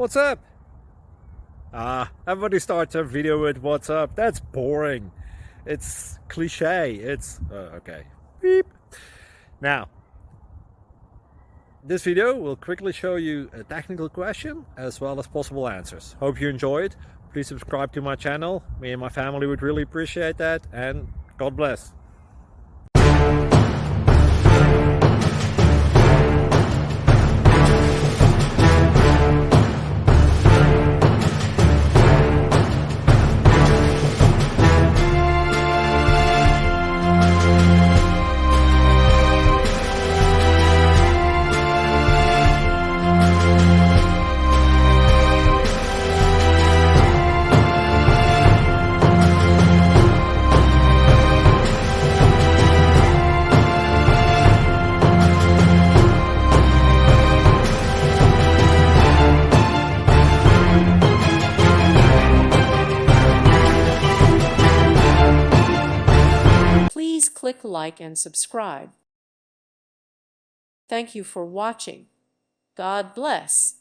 What's up? Everybody starts a video with what's up. That's boring. It's cliche. Okay. Beep. Now, this video will quickly show you a technical question as well as possible answers. Hope you enjoy it. Please subscribe to my channel. Me and my family would really appreciate that, and God bless. Please click like and subscribe. Thank you for watching. God bless.